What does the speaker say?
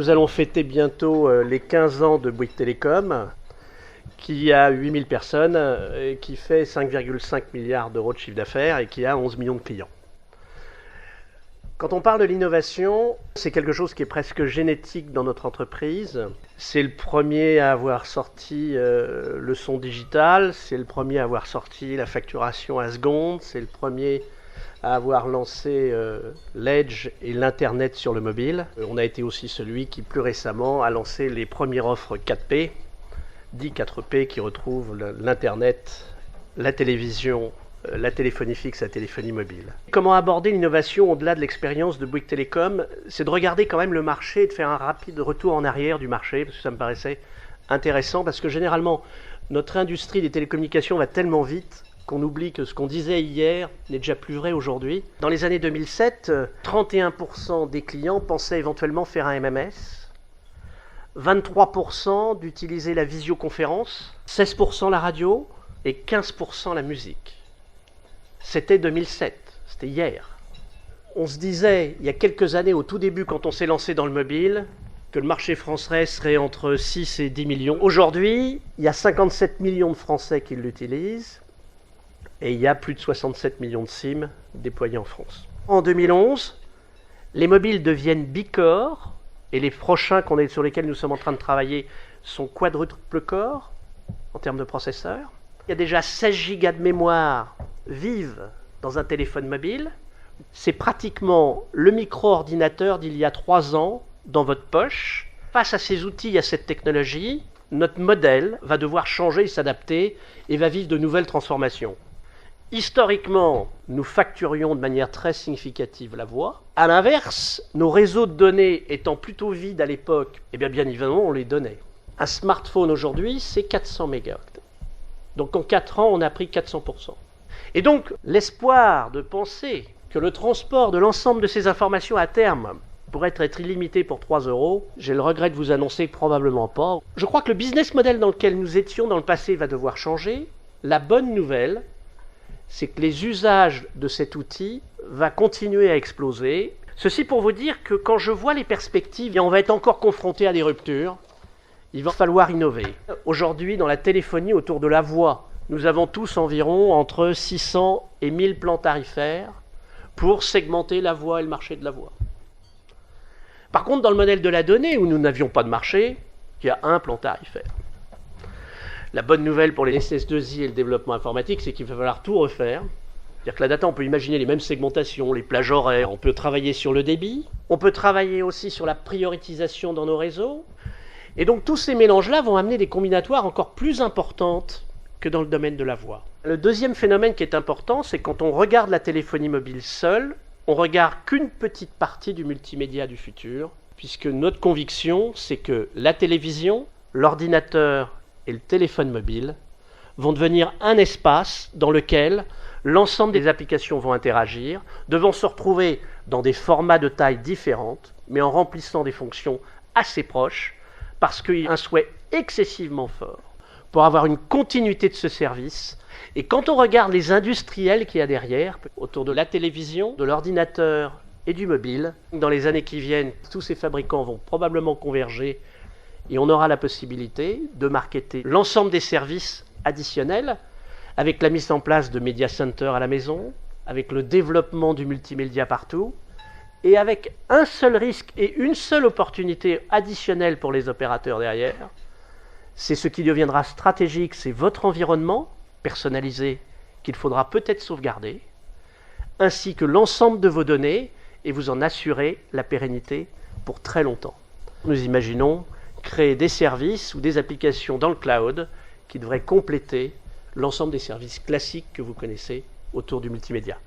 nous allons fêter bientôt les 15 ans de Bouygues Telecom, qui a 8000 personnes, et qui fait 5,5 milliards d'euros de chiffre d'affaires et qui a 11 millions de clients. Quand on parle de l'innovation, c'est quelque chose qui est presque génétique dans notre entreprise. C'est le premier à avoir sorti le son digital, c'est le premier à avoir sorti la facturation à seconde, c'est le premier à avoir lancé l'Edge et l'Internet sur le mobile. On a été aussi celui qui, plus récemment, a lancé les premières offres 4P, dit 4P, qui retrouvent l'Internet, la télévision, la téléphonie fixe, la téléphonie mobile. Comment aborder l'innovation au-delà de l'expérience de Bouygues Telecom? C'est de regarder quand même le marché et de faire un rapide retour en arrière du marché, parce que ça me paraissait intéressant, parce que généralement, notre industrie des télécommunications va tellement vite qu'on oublie que ce qu'on disait hier n'est déjà plus vrai aujourd'hui. Dans les années 2007, 31% des clients pensaient éventuellement faire un MMS, 23% d'utiliser la visioconférence, 16% la radio et 15% la musique. C'était 2007, c'était hier. On se disait, il y a quelques années, au tout début, quand on s'est lancé dans le mobile, que le marché français serait entre 6 et 10 millions. Aujourd'hui, il y a 57 millions de Français qui l'utilisent et il y a plus de 67 millions de SIM déployés en France. En 2011, les mobiles deviennent bicore et les prochains sur lesquels nous sommes en train de travailler sont quadruple core en termes de processeurs. Il y a déjà 16 gigas de mémoire vive dans un téléphone mobile. C'est pratiquement le micro-ordinateur d'il y a 3 ans dans votre poche. Face à ces outils, à cette technologie, notre modèle va devoir changer et s'adapter et va vivre de nouvelles transformations. Historiquement, nous facturions de manière très significative la voix. À l'inverse, nos réseaux de données étant plutôt vides à l'époque, bien évidemment, on les donnait. Un smartphone aujourd'hui, c'est 400 mégaoctets. Donc en 4 ans, on a pris 400%. Et donc, l'espoir de penser que le transport de l'ensemble de ces informations à terme pourrait être illimité pour 3 €, j'ai le regret de vous annoncer que probablement pas. Je crois que le business model dans lequel nous étions dans le passé va devoir changer. La bonne nouvelle, c'est que les usages de cet outil vont continuer à exploser. Ceci pour vous dire que quand je vois les perspectives, on va être encore confronté à des ruptures. Il va falloir innover. Aujourd'hui, dans la téléphonie autour de la voix, nous avons tous environ entre 600 et 1000 plans tarifaires pour segmenter la voix et le marché de la voix. Par contre, dans le modèle de la donnée, où nous n'avions pas de marché, il y a un plan tarifaire. La bonne nouvelle pour les SS2I et le développement informatique, c'est qu'il va falloir tout refaire. C'est-à-dire que la data, on peut imaginer les mêmes segmentations, les plages horaires, on peut travailler sur le débit, on peut travailler aussi sur la prioritisation dans nos réseaux. Et donc tous ces mélanges-là vont amener des combinatoires encore plus importantes que dans le domaine de la voix. Le deuxième phénomène qui est important, c'est quand on regarde la téléphonie mobile seule, on regarde qu'une petite partie du multimédia du futur, puisque notre conviction, c'est que la télévision, l'ordinateur et le téléphone mobile vont devenir un espace dans lequel l'ensemble des applications vont interagir, devant se retrouver dans des formats de taille différentes, mais en remplissant des fonctions assez proches, parce qu'il y a un souhait excessivement fort pour avoir une continuité de ce service. Et quand on regarde les industriels qu'il y a derrière, autour de la télévision, de l'ordinateur et du mobile, dans les années qui viennent, tous ces fabricants vont probablement converger et on aura la possibilité de marketer l'ensemble des services additionnels avec la mise en place de media centers à la maison, avec le développement du multimédia partout, et avec un seul risque et une seule opportunité additionnelle pour les opérateurs derrière, c'est ce qui deviendra stratégique, c'est votre environnement personnalisé qu'il faudra peut-être sauvegarder, ainsi que l'ensemble de vos données, et vous en assurer la pérennité pour très longtemps. Nous imaginons créer des services ou des applications dans le cloud qui devraient compléter l'ensemble des services classiques que vous connaissez autour du multimédia.